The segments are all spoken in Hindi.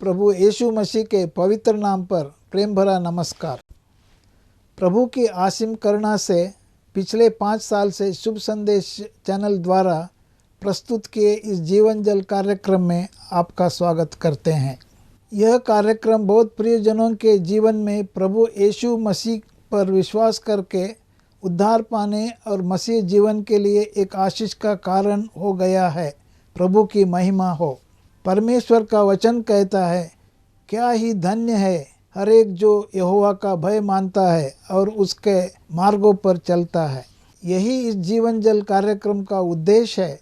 प्रभु यीशु मसीह के पवित्र नाम पर प्रेम भरा नमस्कार। प्रभु की असीम करुणा से पिछले 5 साल से शुभ संदेश चैनल द्वारा प्रस्तुत किए इस जीवन जल कार्यक्रम में आपका स्वागत करते हैं। यह कार्यक्रम बहुत प्रियजनों के जीवन में प्रभु यीशु मसीह पर विश्वास करके उद्धार पाने और मसीह जीवन के लिए एक आशीष का कारण हो गया है। प्रभु की महिमा हो। परमेश्वर का वचन कहता है, क्या ही धन्य है हर एक जो यहोवा का भय मानता है और उसके मार्गों पर चलता है। यही इस जीवन जल कार्यक्रम का उद्देश्य है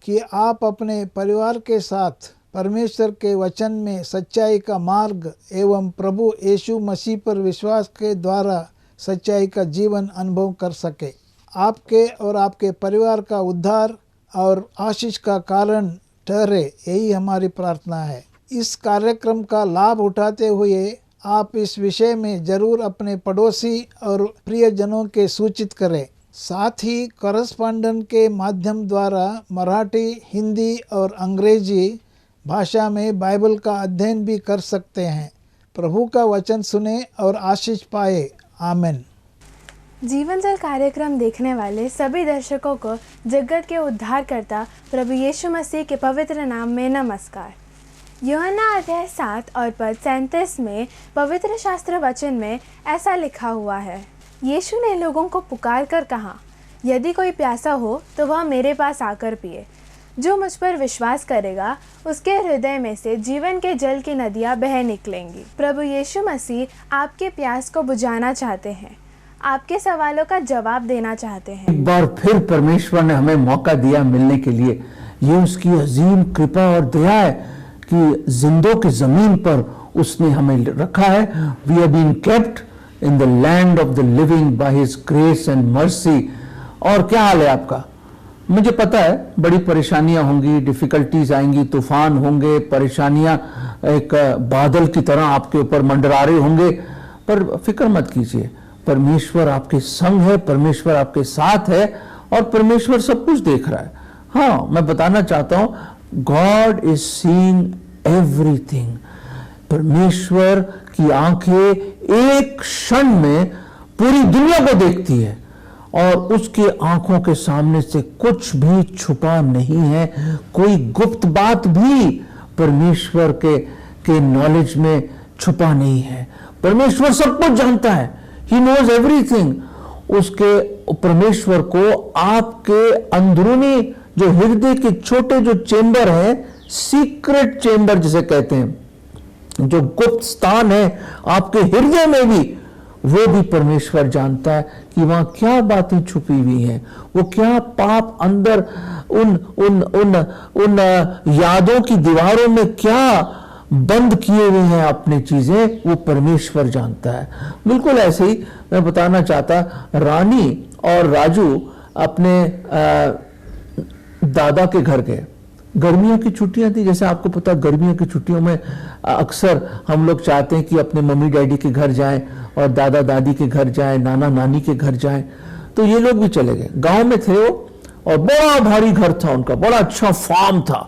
कि आप अपने परिवार के साथ परमेश्वर के वचन में सच्चाई का मार्ग एवं प्रभु यीशु मसीह पर विश्वास के द्वारा सच्चाई का जीवन अनुभव कर सके। आपके और आपके परिवार का उद्धार और आशीष का कारण ठहरे, यही हमारी प्रार्थना है। इस कार्यक्रम का लाभ उठाते हुए आप इस विषय में जरूर अपने पड़ोसी और प्रियजनों के सूचित करें। साथ ही करस्पॉन्डेंट के माध्यम द्वारा मराठी, हिंदी और अंग्रेजी भाषा में बाइबल का अध्ययन भी कर सकते हैं। प्रभु का वचन सुने और आशीष पाए। आमीन। जीवन जल कार्यक्रम देखने वाले सभी दर्शकों को जगत के उद्धारकर्ता प्रभु यीशु मसीह के पवित्र नाम में नमस्कार। यूहन्ना अध्याय 7 और पद 37 में पवित्र शास्त्र वचन में ऐसा लिखा हुआ है, यीशु ने लोगों को पुकार कर कहा, यदि कोई प्यासा हो तो वह मेरे पास आकर पिए। जो मुझ पर विश्वास करेगा उसके हृदय में से जीवन के जल की नदियाँ बह निकलेंगी। प्रभु यीशु मसीह आपके प्यास को बुझाना चाहते हैं, आपके सवालों का जवाब देना चाहते हैं। एक बार फिर परमेश्वर ने हमें मौका दिया मिलने के लिए। ये उसकी अजीम कृपा और दया है कि जिंदों की जमीन पर उसने हमें रखा है। We have been kept in the land of the living by his grace and mercy. और क्या हाल है आपका? मुझे पता है बड़ी परेशानियां होंगी, डिफिकल्टीज आएंगी, तूफान होंगे, परेशानियां एक बादल की तरह आपके ऊपर मंडरा रहे होंगे, पर फिक्र मत कीजिए। परमेश्वर आपके संग है, परमेश्वर आपके साथ है और परमेश्वर सब कुछ देख रहा है। हाँ, मैं बताना चाहता हूं, गॉड इज सीइंग एवरीथिंग। परमेश्वर की आंखें एक क्षण में पूरी दुनिया को देखती है और उसके आंखों के सामने से कुछ भी छुपा नहीं है। कोई गुप्त बात भी परमेश्वर के नॉलेज में छुपा नहीं है। परमेश्वर सब कुछ जानता है। He knows everything। उसके परमेश्वर को आपके अंदरूनी जो हृदय के छोटे जो चेंबर है, सीक्रेट चेंबर जिसे कहते हैं, जो गुप्त स्थान है आपके हृदय में भी, वो भी परमेश्वर जानता है कि वहां क्या बातें छुपी हुई हैं, वो क्या पाप अंदर उन यादों की दीवारों में क्या बंद किए हुए हैं अपनी चीजें, वो परमेश्वर जानता है। बिल्कुल ऐसे ही मैं बताना चाहता, रानी और राजू अपने दादा के घर गए। गर्मियों की छुट्टियां थी, जैसे आपको पता, गर्मियों की छुट्टियों में अक्सर हम लोग चाहते हैं कि अपने मम्मी डैडी के घर जाएं और दादा दादी के घर जाएं, नाना नानी के घर जाएं। तो ये लोग भी चले गए। गांव में थे वो और बड़ा भारी घर था उनका, बड़ा अच्छा फार्म था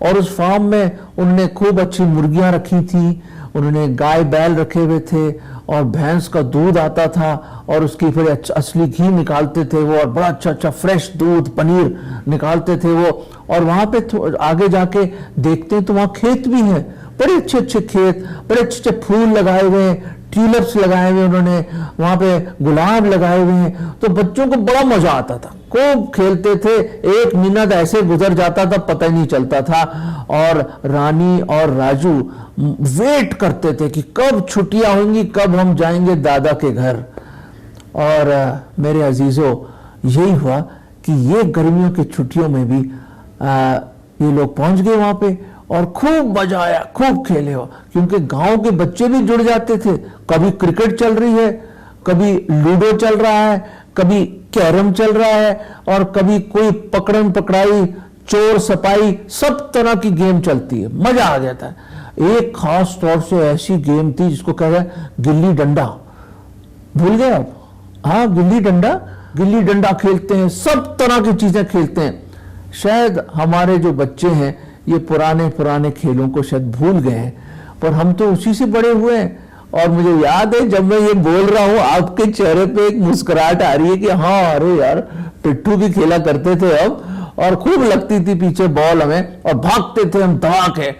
और उस फार्म में उन्होंने खूब अच्छी मुर्गियां रखी थी, उन्होंने गाय बैल रखे हुए थे और भैंस का दूध आता था और उसकी फिर असली घी निकालते थे वो, और बड़ा अच्छा फ्रेश दूध पनीर निकालते थे वो। और वहां पे आगे जाके देखते हैं तो वहां खेत भी है, बड़े अच्छे अच्छे खेत, बड़े अच्छे अच्छे फूल लगाए हुए हैं, ट्यूलिप्स लगाए हुए उन्होंने, वहां पे गुलाब लगाए हुए हैं। तो बच्चों को बड़ा मजा आता था, खूब खेलते थे। 1 मिनट ऐसे गुजर जाता था पता ही नहीं चलता था। और रानी और राजू वेट करते थे कि कब छुट्टियां होंगी, कब हम जाएंगे दादा के घर। और मेरे अजीजों, यही हुआ कि ये गर्मियों की छुट्टियों में भी ये लोग पहुंच गए वहां पे और खूब मजा आया, खूब खेले हो, क्योंकि गांव के बच्चे भी जुड़ जाते थे। कभी क्रिकेट चल रही है, कभी लूडो चल रहा है, कभी कैरम चल रहा है और कभी कोई पकड़न पकड़ाई, चोर सपाई, सब तरह की गेम चलती है। मजा आ जाता है। एक खास तौर से ऐसी गेम थी जिसको कह रहे हैं गिल्ली डंडा। भूल गए आप? हाँ, गिल्ली डंडा खेलते हैं, सब तरह की चीजें खेलते हैं। शायद हमारे जो बच्चे हैं ये पुराने खेलों को शायद भूल गए हैं, पर हम तो उसी से बड़े हुए हैं। और मुझे याद है जब मैं ये बोल रहा हूं, आपके चेहरे पे एक मुस्कुराहट आ रही है कि हाँ अरे यार पिट्ठू भी खेला करते थे हम, और खूब लगती थी पीछे बॉल हमें, और भागते थे हम दबा के।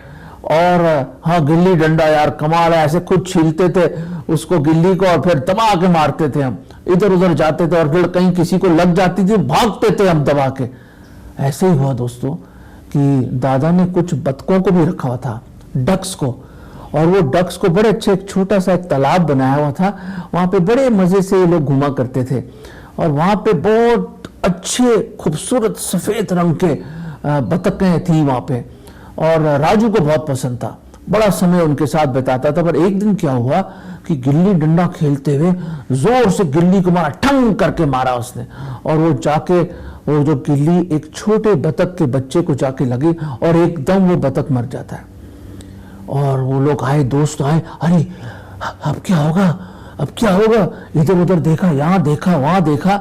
और हाँ गिल्ली डंडा यार कमाल है, ऐसे खुद छीलते थे उसको गिल्ली को और फिर दबा के मारते थे हम, इधर उधर जाते थे और फिर कहीं किसी को लग जाती थी भागते थे हम दबा के। ऐसे ही हुआ दोस्तों कि दादा ने कुछ बतकों को भी रखा हुआ था, डक्स को, और वो डक्स को बड़े अच्छे एक छोटा सा एक तालाब बनाया हुआ था, वहां पे बड़े मजे से ये लोग घुमा करते थे। और वहां पे बहुत अच्छे खूबसूरत सफेद रंग के बतखें थी वहां पे, और राजू को बहुत पसंद था, बड़ा समय उनके साथ बिताता था। पर एक दिन क्या हुआ कि गिल्ली डंडा खेलते हुए जोर से गिल्ली को मारा, ठंग करके मारा उसने, और वो जाके वो जो गिल्ली एक छोटे बतख के बच्चे को जाके लगी और एकदम वो बतख मर जाता है। और वो लोग आए, दोस्त आए, अरे अब क्या होगा, अब क्या होगा, इधर उधर देखा, यहाँ देखा वहां देखा,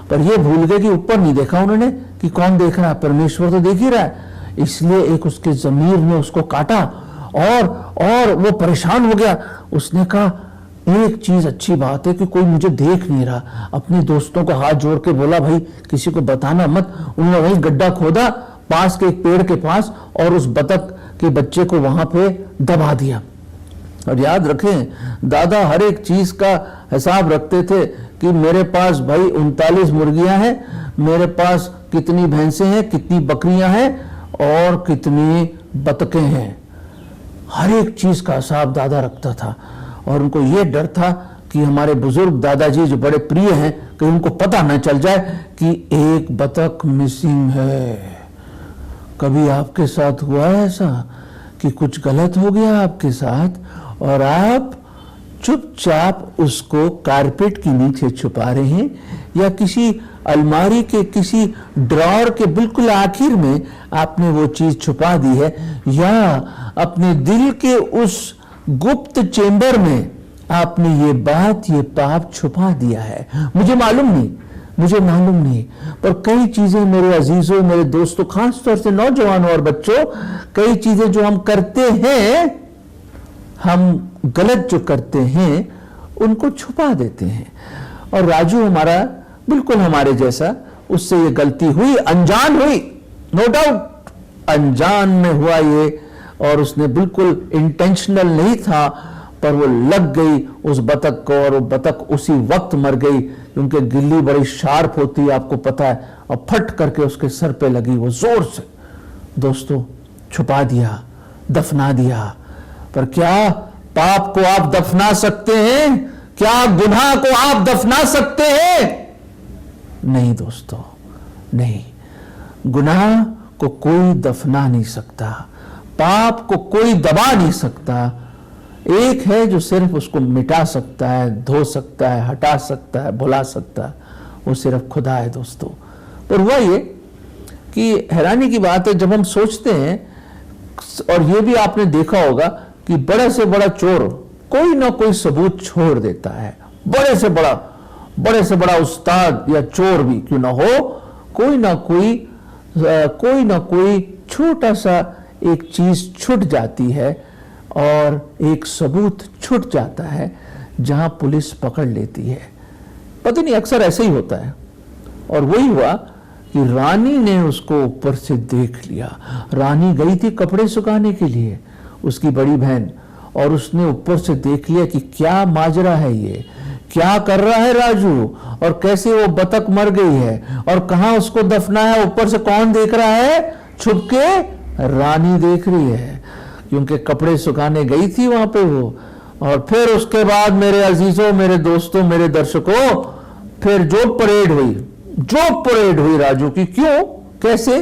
पर ये भूल गए कि ऊपर नहीं देखा उन्होंने कि कौन देख रहा है, परमेश्वर तो देख ही रहा है। इसलिए एक उसके जमीर में उसको काटा और वो परेशान हो गया। उसने कहा एक चीज अच्छी बात है कि कोई मुझे देख नहीं रहा। अपने दोस्तों को हाथ जोड़ के बोला भाई किसी को बताना मत। उन्होंने वही गड्ढा खोदा पास के एक पेड़ के पास और उस बतख के बच्चे को वहां पे दबा दिया। और याद रखें दादा हर एक चीज का हिसाब रखते थे कि मेरे पास भाई 39 मुर्गियां हैं, मेरे पास कितनी भैंसें हैं, कितनी बकरियां हैं और कितनी बतखें हैं। हर एक चीज का हिसाब दादा रखता था। और उनको यह डर था कि हमारे बुजुर्ग दादाजी जो बड़े प्रिय हैं कि उनको पता न चल जाए कि एक बतख मिसिंग है। कभी आपके साथ हुआ है ऐसा कि कुछ गलत हो गया आपके साथ और आप चुपचाप उसको कारपेट के नीचे छुपा रहे हैं, या किसी अलमारी के किसी ड्रॉर के बिल्कुल आखिर में आपने वो चीज छुपा दी है, या अपने दिल के उस गुप्त चेंबर में आपने ये बात ये पाप छुपा दिया है। मुझे मालूम नहीं, पर कई चीजें मेरे अजीजों, मेरे दोस्तों, खास तौर से नौजवानों और बच्चों, कई चीजें जो हम करते हैं, हम गलत जो करते हैं उनको छुपा देते हैं। और राजू हमारा बिल्कुल हमारे जैसा, उससे ये गलती हुई, अनजान हुई, नो डाउट अनजान में हुआ ये, और उसने बिल्कुल इंटेंशनल नहीं था, पर वो लग गई उस बतख को और वो बतख उसी वक्त मर गई क्योंकि गिल्ली बड़ी शार्प होती है आपको पता है, और फट करके उसके सर पे लगी वो जोर से। दोस्तों छुपा दिया, दफना दिया। पर क्या पाप को आप दफना सकते हैं? क्या गुनाह को आप दफना सकते हैं? नहीं दोस्तों, नहीं। गुनाह को कोई दफना नहीं सकता, पाप को कोई दबा नहीं सकता। एक है जो सिर्फ उसको मिटा सकता है, धो सकता है, हटा सकता है, भुला सकता है, वो सिर्फ खुदा है दोस्तों। पर हुआ ये कि हैरानी की बात है, जब हम सोचते हैं, और ये भी आपने देखा होगा कि बड़े से बड़ा चोर कोई ना कोई सबूत छोड़ देता है, बड़े से बड़ा उस्ताद या चोर भी क्यों ना हो, कोई ना कोई छोटा सा एक चीज छूट जाती है और एक सबूत छूट जाता है जहां पुलिस पकड़ लेती है। पता नहीं अक्सर ऐसे ही होता है। और वही हुआ कि रानी ने उसको ऊपर से देख लिया। रानी गई थी कपड़े सुखाने के लिए, उसकी बड़ी बहन, और उसने ऊपर से देख लिया कि क्या माजरा है, ये क्या कर रहा है राजू, और कैसे वो बतख मर गई है और कहां उसको दफनाया, ऊपर से कौन देख रहा है, छुप के रानी देख रही है, क्योंकि कपड़े सुखाने गई थी वहां पे वो। और फिर उसके बाद मेरे अजीजों, मेरे दोस्तों, मेरे दर्शकों, फिर जो परेड हुई राजू की। क्यों, कैसे?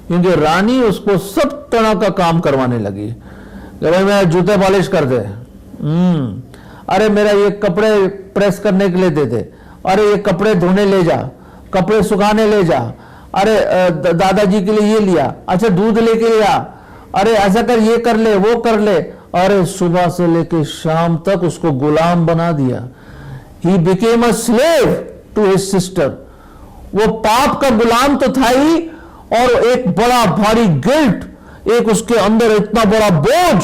क्योंकि रानी उसको सब तरह का काम करवाने लगी। अरे मेरा जूते पॉलिश कर दे, अरे मेरा ये कपड़े प्रेस करने के लिए दे दे, अरे ये कपड़े धोने ले जा, कपड़े सुखाने ले जा, अरे दादाजी के लिए ये लिया, अच्छा दूध लेके आ, अरे ऐसा कर, ये कर ले, वो कर ले। अरे सुबह से लेके शाम तक उसको गुलाम बना दिया। He became a slave to his sister। वो पाप का गुलाम तो था ही, और एक बड़ा भारी गिल्ट, एक उसके अंदर इतना बड़ा बोझ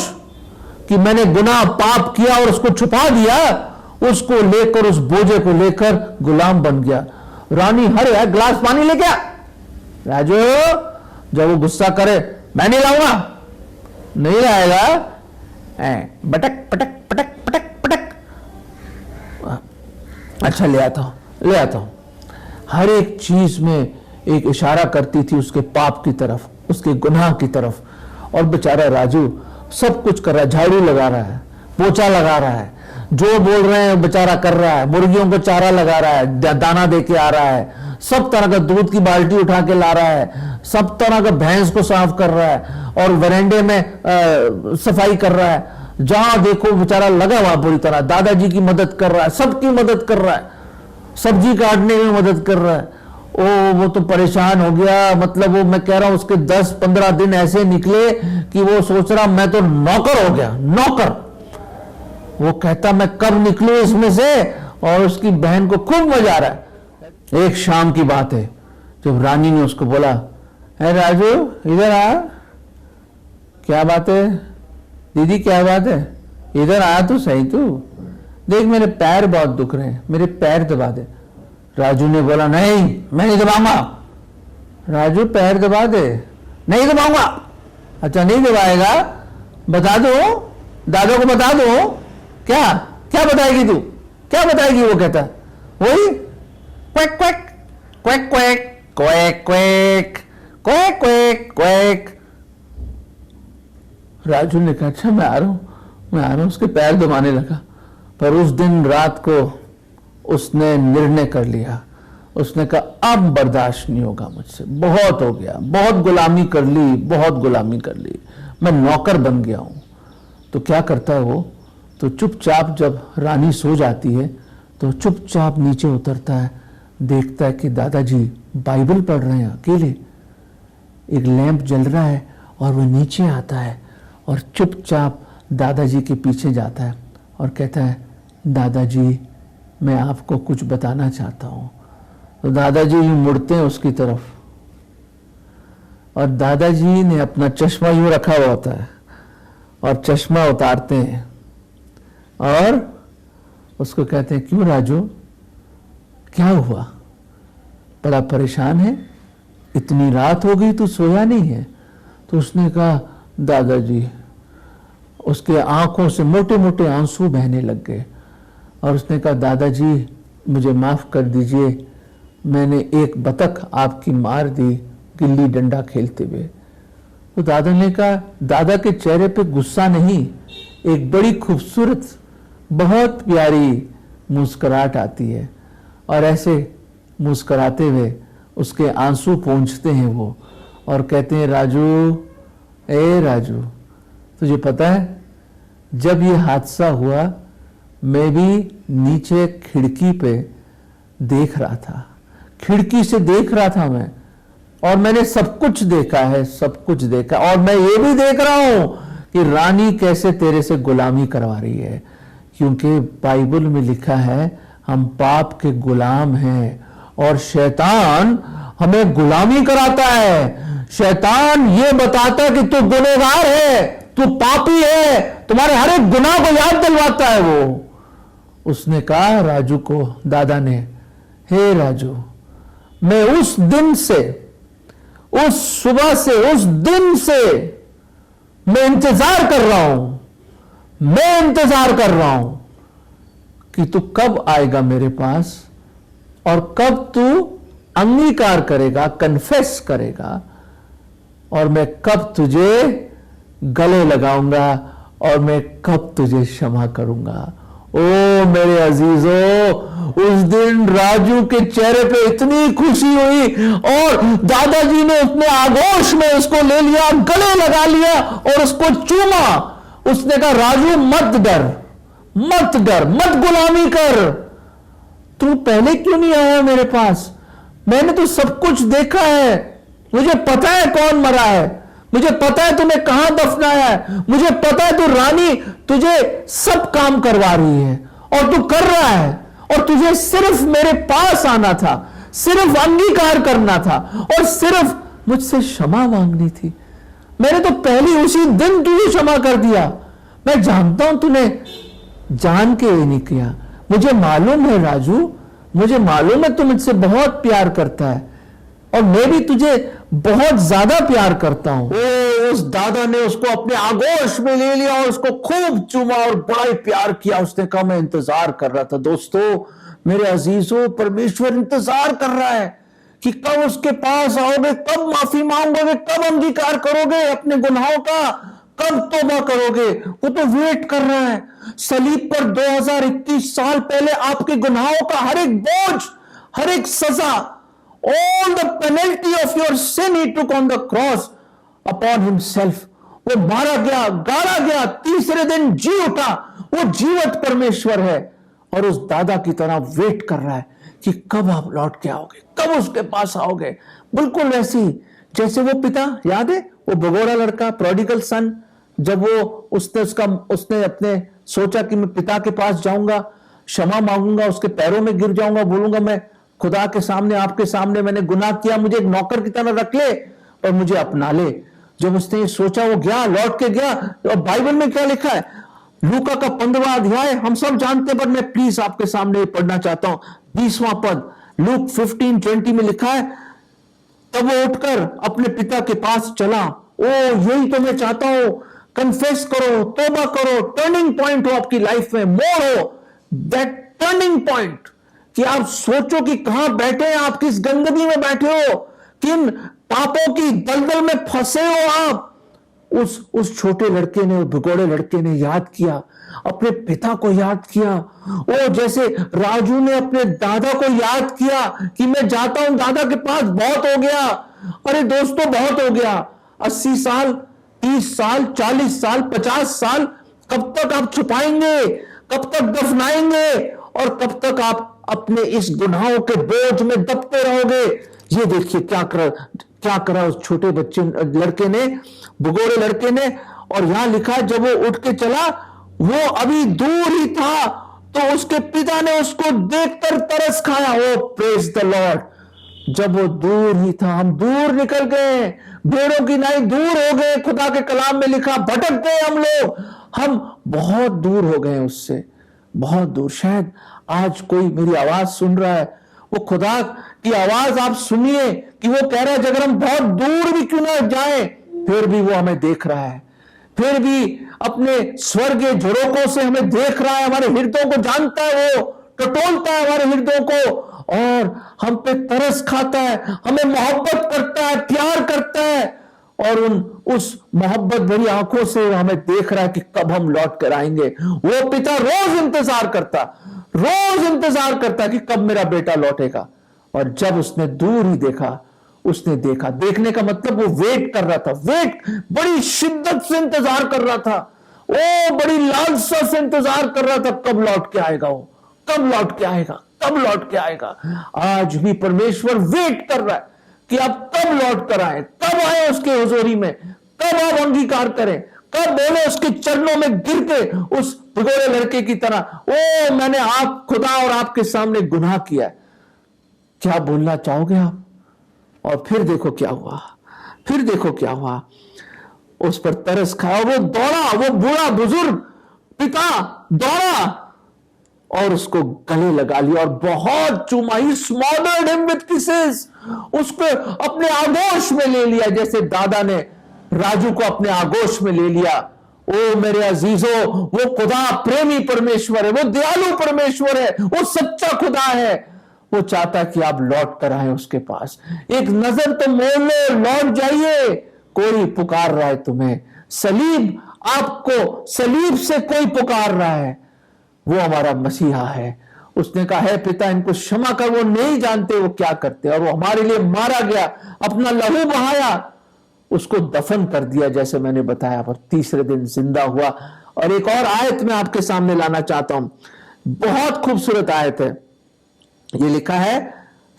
कि मैंने गुनाह पाप किया और उसको छुपा दिया, उसको लेकर, उस बोझे को लेकर गुलाम बन गया। रानी हर है गिलास पानी लेके आ। राजू जब वो गुस्सा करे, मैं नहीं लाऊंगा, नहीं लाएगा, बटक पटक पटक पटक पटक, अच्छा ले आता हूं, ले आता हूं। हर एक चीज में एक इशारा करती थी उसके पाप की तरफ, उसके गुनाह की तरफ। और बेचारा राजू सब कुछ कर रहा है, झाड़ू लगा रहा है, पोछा लगा रहा है, जो बोल रहे हैं बेचारा कर रहा है, मुर्गियों को चारा लगा रहा है, दाना दे के आ रहा है, सब तरह का दूध की बाल्टी उठा के ला रहा है, सब तरह का भैंस को साफ कर रहा है, और वरेंडे में सफाई कर रहा है। जहां देखो बेचारा लगा हुआ पूरी तरह, दादाजी की मदद कर रहा है, सबकी मदद कर रहा है, सब्जी काटने में मदद कर रहा है। ओ वो तो परेशान हो गया, मतलब वो मैं कह रहा हूं उसके 10-15 दिन ऐसे निकले कि वो सोच रहा मैं तो नौकर हो गया, नौकर। वो कहता मैं कब निकलूं इसमें से, और उसकी बहन को खूब मजा आ रहा है। एक शाम की बात है जब रानी ने उसको बोला, है राजू इधर आ। क्या बात है दीदी, क्या बात है, इधर आ तो सही, तू देख मेरे पैर बहुत दुख रहे हैं, मेरे पैर दबा दे। राजू ने बोला नहीं मैं नहीं दबाऊंगा। राजू पैर दबा दे। नहीं दबाऊंगा। अच्छा नहीं दबाएगा, बता दो, दादा को बता दो। क्या क्या बताएगी तू, क्या बताएगी? वो कहता वही quack quack quack quack quack quack quack quack quack. Raju ने कहा अच्छा मैं आ रहा हूं, मैं आ रहा हूं। उसके पैर दबाने लगा। पर उस दिन रात को उसने निर्णय कर लिया, उसने कहा अब बर्दाश्त नहीं होगा मुझसे, बहुत हो गया, बहुत गुलामी कर ली, बहुत गुलामी कर ली, मैं नौकर बन गया हूं। तो क्या करता है वो, तो चुपचाप जब रानी सो जाती है तो चुपचाप नीचे उतरता है, देखता है कि दादाजी बाइबल पढ़ रहे हैं अकेले, एक लैंप जल रहा है, और वह नीचे आता है और चुपचाप दादाजी के पीछे जाता है और कहता है दादाजी मैं आपको कुछ बताना चाहता हूं। तो दादाजी यूं मुड़ते हैं उसकी तरफ, और दादाजी ने अपना चश्मा यूं रखा हुआ होता है, और चश्मा उतारते हैं और उसको कहते हैं क्यों राजू, क्या हुआ, बड़ा परेशान है, इतनी रात हो गई तू सोया नहीं है? तो उसने कहा दादाजी, उसके आंखों से मोटे मोटे आंसू बहने लग गए, और उसने कहा दादाजी मुझे माफ कर दीजिए, मैंने एक बतख आपकी मार दी गिल्ली डंडा खेलते हुए। तो दादा ने कहा, दादा के चेहरे पे गुस्सा नहीं, एक बड़ी खूबसूरत बहुत प्यारी मुस्कुराहट आती है, और ऐसे मुस्कुराते हुए उसके आंसू पोंछते हैं वो, और कहते हैं राजू, ए राजू तुझे पता है जब ये हादसा हुआ मैं भी नीचे खिड़की पे देख रहा था, खिड़की से देख रहा था मैं, और मैंने सब कुछ देखा है, सब कुछ देखा, और मैं ये भी देख रहा हूं कि रानी कैसे तेरे से गुलामी करवा रही है, क्योंकि बाइबल में लिखा है हम पाप के गुलाम हैं, और शैतान हमें गुलामी कराता है। शैतान ये बताता है कि तू गुनहगार है, तू पापी है, तुम्हारे हर एक गुनाह को याद दिलवाता है वो। उसने कहा राजू को, दादा ने, हे राजू मैं उस दिन से, उस सुबह से, उस दिन से मैं इंतजार कर रहा हूं, मैं इंतजार कर रहा हूं कि तू कब आएगा मेरे पास, और कब तू अंगीकार करेगा, कन्फेस करेगा, और मैं कब तुझे गले लगाऊंगा, और मैं कब तुझे क्षमा करूंगा। ओ मेरे अजीजों, उस दिन राजू के चेहरे पे इतनी खुशी हुई, और दादाजी ने अपने आगोश में उसको ले लिया, गले लगा लिया और उसको चूमा। उसने कहा राजू मत डर, मत डर, मत गुलामी कर, तू पहले क्यों नहीं आया मेरे पास, मैंने तो सब कुछ देखा है, मुझे पता है कौन मरा है, मुझे पता है तूने कहां दफनाया है, मुझे पता है तू रानी तुझे सब काम करवा रही है, और तू कर रहा है, और तुझे सिर्फ मेरे पास आना था, सिर्फ अंगीकार करना था, और सिर्फ मुझसे क्षमा मांगनी थी। मैंने तो पहले उसी दिन तुझे क्षमा कर दिया, मैं जानता हूं तूने जान के ये नहीं किया, मुझे मालूम है राजू, मुझे मालूम है तू मुझसे बहुत प्यार करता है और मैं भी तुझे बहुत ज्यादा प्यार करता हूं। उस दादा ने उसको अपने आगोश में ले लिया और उसको खूब चूमा और बड़ा ही प्यार किया। उसने कहा मैं इंतजार कर रहा था। दोस्तों मेरे अजीजों, परमेश्वर इंतजार कर रहा है कि कब उसके पास आओगे, कब माफी मांगोगे, कब अंगीकार करोगे अपने गुनाहों का, कब तौबा करोगे। वो तो वेट कर रहा है। सलीब पर 2021 साल पहले आपके गुनाहों का हर एक बोझ, हर एक सजा, all the penalty of your sin he took on the cross upon himself। वो मारा गया, गाड़ा गया, तीसरे दिन जी उठा। वो जीवत परमेश्वर है और उस दादा की तरह वेट कर रहा है कि कब आप लौट के आओगे, कब उसके पास आओगे। बिल्कुल वैसी जैसे वो पिता, याद है वो भगोड़ा लड़का, प्रोडिगल सन, जब वो उसने अपने सोचा कि मैं पिता के पास जाऊंगा, क्षमा मांगूंगा, उसके पैरों में गिर जाऊंगा, बोलूंगा मैं खुदा के सामने, आपके सामने मैंने गुनाह किया, मुझे एक नौकर की तरह रख ले और मुझे अपना ले। जब उसने ये सोचा वो गया, लौट के गया। और बाइबल में क्या लिखा है, लूका का 15वां अध्याय हम सब जानते हैं, पर मैं प्लीज आपके सामने पढ़ना चाहता हूं। 20वां पद, लूक 15:20 में लिखा है, तब वो उठकर अपने पिता के पास चला। ओ यही तो मैं चाहता हूं, कन्फेस करो, तौबा करो, टर्निंग पॉइंट हो आपकी लाइफ में, मोड़ हो दैट टर्निंग पॉइंट कि आप सोचो कि कहां बैठे हैं आप, किस गंदगी में बैठे हो, किन पापों की दलदल में फंसे हो आप। उस छोटे लड़के ने, भिगोड़े लड़के ने याद किया, अपने पिता को याद किया। ओ जैसे राजू ने अपने दादा को याद किया कि मैं जाता हूं दादा के पास, बहुत हो गया। अरे दोस्तों बहुत हो गया। 80 साल, 30 साल, 40 साल, 50 साल, कब तक आप छुपाएंगे, कब तक दफनाएंगे और कब तक आप अपने इस गुनाहों के बोझ में दबते रहोगे। ये देखिए क्या करा उस छोटे बच्चे लड़के ने, भगोड़े लड़के ने। और यहां लिखा है जब वो उठ के चला, वो अभी दूर ही था तो उसके पिता ने उसको देखकर तरस खाया। ओ प्रेज द लॉर्ड। जब वो दूर ही था, हम दूर निकल गए, भेड़ों की नाई दूर हो गए। खुदा के कलाम में लिखा भटक गए हम लोग, हम बहुत दूर हो गए उससे, बहुत दूर। शायद आज कोई मेरी आवाज सुन रहा है, वो खुदा की आवाज आप सुनिए कि वो कह रहा है अगर हम बहुत दूर भी क्यों ना जाएं, फिर भी वो हमें देख रहा है, फिर भी अपने स्वर्गीय झरोकों से हमें देख रहा है, हमारे हृदयों को जानता है, वो टटोलता है हमारे हृदयों को और हम पे तरस खाता है, हमें मोहब्बत करता है, प्यार करता है और उस मोहब्बत भरी आंखों से हमें देख रहा है कि कब हम लौट कर आएंगे। वो पिता रोज इंतजार करता कि कब मेरा बेटा लौटेगा। और जब उसने दूर ही देखा, उसने देखा, देखने का मतलब वो वेट कर रहा था, वेट बड़ी शिद्दत से इंतजार कर रहा था, ओ बड़ी लालसा से इंतजार कर रहा था कब लौट के आएगा, वो कब लौट के आएगा, कब लौट के आएगा। आज भी परमेश्वर वेट कर रहा है कि आप कब लौट कर आए, कब आए उसके हुजूरी में, कब आप अंगीकार करें, कब बोले उसके चरणों में गिर के उस भिगोड़े लड़के की तरह, ओ मैंने आप खुदा और आपके सामने गुनाह किया है। क्या बोलना चाहोगे आप? और फिर देखो क्या हुआ, फिर देखो क्या हुआ। उस पर तरस खाया, वो दौड़ा, वो बूढ़ा बुजुर्ग पिता दौड़ा और उसको गले लगा लिया और बहुत चूमा। ही स्मॉदर्ड हिम विद किसेस, उसको अपने आगोश में ले लिया जैसे दादा ने राजू को अपने आगोश में ले लिया। ओ मेरे अजीजों, वो खुदा प्रेमी परमेश्वर है, वो दयालु परमेश्वर है, वो सच्चा खुदा है। वो चाहता कि आप लौट कर आए उसके पास। एक नजर तो मोड़ लो, लौट जाइए। कोई पुकार रहा है तुम्हें, सलीब, आपको सलीब से कोई पुकार रहा है, वो हमारा मसीहा है। उसने कहा है पिता इनको क्षमा कर, वो नहीं जानते वो क्या करते। और वो हमारे लिए मारा गया, अपना लहू बहाया, उसको दफन कर दिया जैसे मैंने बताया, पर तीसरे दिन जिंदा हुआ। और एक और आयत मैं आपके सामने लाना चाहता हूं, बहुत खूबसूरत आयत है। ये लिखा है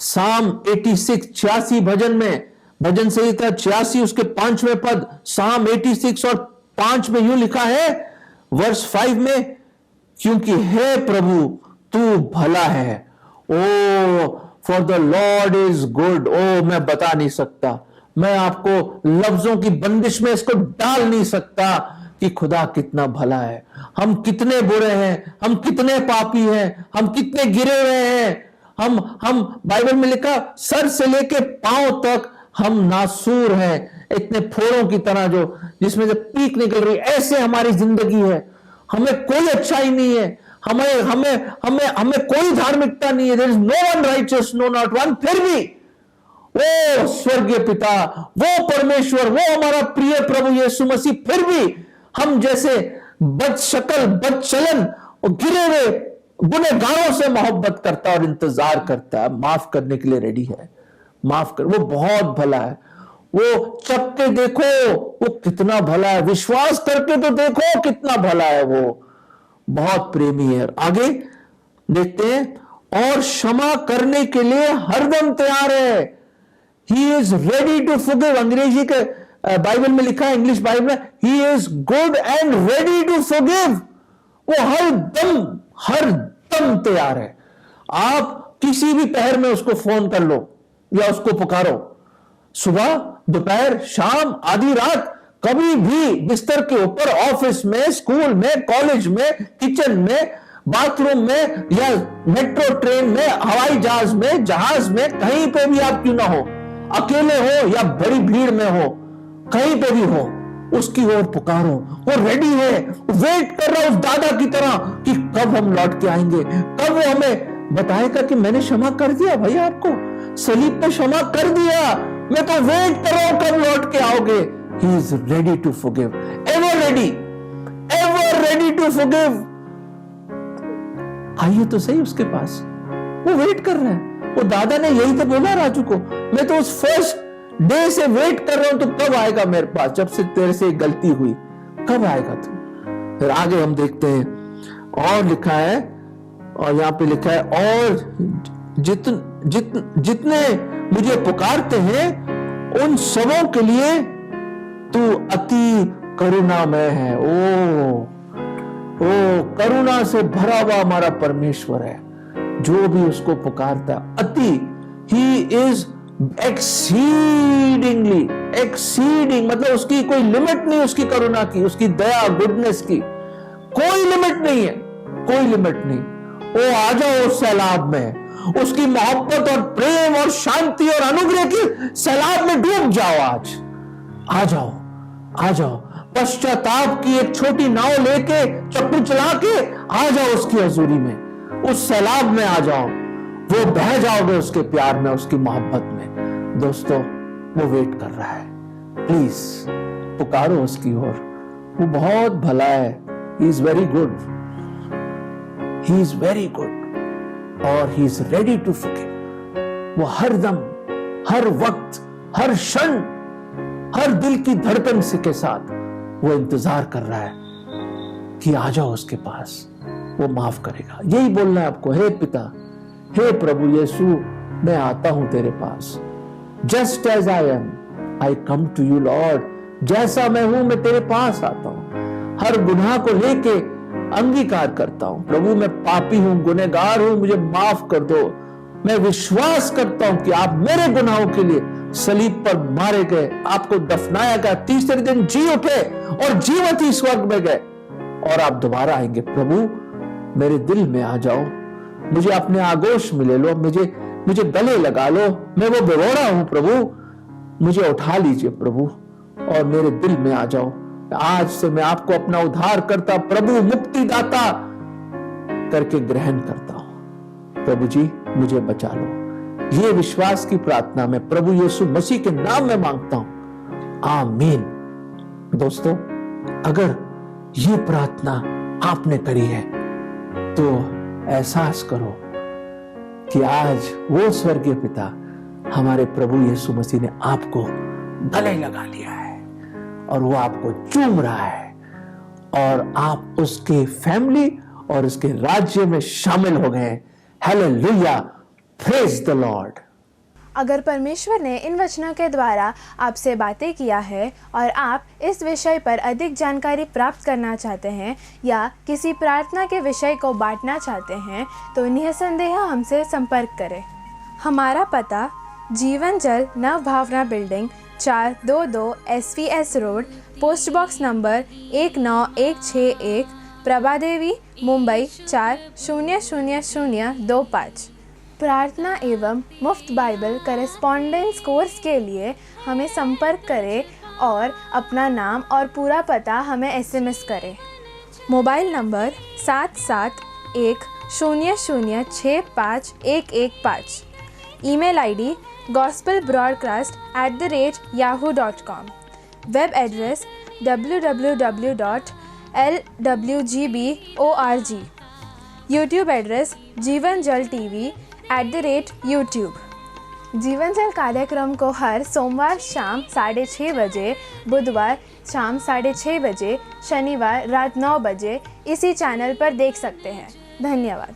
साम 86 86 भजन में, भजन संहिता 86 उसके 5वें पद, साम 86 और 5 में यूं लिखा है वर्स 5 में, क्योंकि हे प्रभु तू भला है, oh for the Lord is good. ओ मैं बता नहीं सकता, मैं आपको लफ्जों की बंदिश में इसको डाल नहीं सकता कि खुदा कितना भला है, हम कितने बुरे हैं, हम कितने पापी हैं, हम कितने गिरे हुए हैं। हम बाइबल में लिखा सर से लेके पांव तक हम नासूर हैं, इतने फोड़ों की तरह जो जिसमें से पीक निकल रही, ऐसे हमारी जिंदगी है। हमें कोई अच्छाई नहीं है, हमें हमें हमें हमें कोई धार्मिकता नहीं है। There is no one righteous, no not one. फिर भी वो स्वर्गीय पिता, वो परमेश्वर, वो हमारा प्रिय प्रभु यीशु मसीह, फिर भी हम जैसे बदशक्ल बदचलन और गिरे हुए गुनहगारों से मोहब्बत करता और इंतजार करता है, माफ करने के लिए रेडी है। माफ कर, वो बहुत भला है। वो चख के देखो वो कितना भला है, विश्वास करके तो देखो कितना भला है, वो बहुत प्रेमी है। आगे देखते हैं, और क्षमा करने के लिए हरदम तैयार है। He is ready to forgive. अंग्रेजी के बाइबल में लिखा है, इंग्लिश बाइबल में, he is good and ready to forgive. वो हर दम तैयार है। आप किसी भी पहर में उसको फोन कर लो या उसको पुकारो, सुबह दोपहर शाम आधी रात, कभी भी बिस्तर के ऊपर, ऑफिस में, स्कूल में, कॉलेज में, किचन में, बाथरूम में या मेट्रो ट्रेन में, हवाई जहाज में, कहीं पे भी आप क्यों ना हो, अकेले हो या बड़ी भीड़ में हो, कहीं पे भी हो, उसकी ओर पुकारो। वो रेडी है, वेट कर रहा उस दादा की तरह कि कब हम लौट के आएंगे, कब वो हमें बताएगा कि मैंने क्षमा कर दिया भाई, आपको सलीब पे क्षमा कर दिया, मैं तो वेट कर रहा हूं कब लौट के आओगे। He is ready to forgive, ever ready to forgive. आइए तो सही उसके पास, वो वेट कर रहा है। वो दादा ने यही तो बोला राजू को, मैं तो उस फर्स्ट डे से वेट कर रहा हूं, तो कब आएगा मेरे पास, जब से तेरे से गलती हुई, कब आएगा तू। फिर आगे हम देखते हैं, और लिखा है, और यहां पे लिखा है, और जितने मुझे पुकारते हैं उन सबों के लिए तू अति करुणामय है। ओ करुणा से भरा हुआ हमारा परमेश्वर है, जो भी उसको पुकारता है। अति, ही इज एक्सीडिंग, मतलब उसकी कोई लिमिट नहीं, उसकी करुणा की, उसकी दया गुडनेस की कोई लिमिट नहीं है, कोई लिमिट नहीं। ओ आ जाओ उस सैलाब में, उसकी मोहब्बत और प्रेम और शांति और अनुग्रह की सैलाब में डूब जाओ। आज आ जाओ, पश्चाताप की एक छोटी नाव लेके, चप्पू चला के आ जाओ उसकी हजूरी में, उस सैलाब में आ जाओ, वो बह जाओगे उसके प्यार में, उसकी मोहब्बत में। दोस्तों, वो वेट कर रहा है, प्लीज पुकारो उसकी ओर। वो बहुत भला है, ही इज वेरी गुड, और he is ready to forgive. वो हर दम, हर वक्त, हर क्षण, हर दिल की धड़कन से के साथ वो इंतजार कर रहा है कि आ जाओ उसके पास, वो माफ करेगा। यही बोलना है आपको, हे पिता, हे प्रभु यीशु, मैं आता हूं तेरे पास, just as I am I come to you Lord. जैसा मैं हूं मैं तेरे पास आता हूं, हर गुनाह को लेके अंगीकार करता हूं। प्रभु, मैं पापी हूं, गुनहगार हूं, मुझे माफ कर दो। मैं विश्वास करता हूं कि आप मेरे गुनाहों के लिए सलीब पर मारे गए, आपको दफनाया गया, तीसरे दिन जी उठे और जीवत ही स्वर्ग में गए, और आप दोबारा आएंगे। प्रभु, मेरे दिल में आ जाओ, मुझे अपने आगोश में ले लो, मुझे गले लगा लो, मैं वो बेगोड़ा हूं प्रभु, मुझे उठा लीजिए प्रभु, और मेरे दिल में आ जाओ। आज से मैं आपको अपना उद्धार करता, प्रभु मुक्तिदाता करके ग्रहण करता हूं। प्रभु जी, मुझे बचा लो। ये विश्वास की प्रार्थना मैं प्रभु यीशु मसीह के नाम में मांगता हूं, आमीन। दोस्तों, अगर ये प्रार्थना आपने करी है तो एहसास करो कि आज वो स्वर्गीय पिता, हमारे प्रभु यीशु मसीह ने आपको गले लगा लिया है और वो आपको चूम रहा है, और आप उसके फैमिली और उसके राज्य में शामिल हो गए। Hallelujah, praise the Lord. अगर परमेश्वर ने इन वचनों के द्वारा आपसे बातें किया है और आप इस विषय पर अधिक जानकारी प्राप्त करना चाहते हैं या किसी प्रार्थना के विषय को बांटना चाहते हैं, तो निसंदेह हमसे संपर्क करें। हमारा पता Jeevan Jal Nav Bhavna building, 422 SVS road, post box number 19161, Prabhadevi, Mumbai 400025। प्रार्थना एवं मुफ्त बाइबल करेस्पॉन्डेंस कोर्स के लिए हमें संपर्क करें और अपना नाम और पूरा पता हमें SMS करें। Mobile number 7710065115। Email ID gospelbroadcast@yahoo.com। Web address www.lwgb.org। YouTube address जीवन जल TV @YouTube। जीवन जल कार्यक्रम को हर सोमवार शाम 6:30 बजे, बुधवार शाम 6:30 बजे, शनिवार रात 9 बजे इसी चैनल पर देख सकते हैं। धन्यवाद।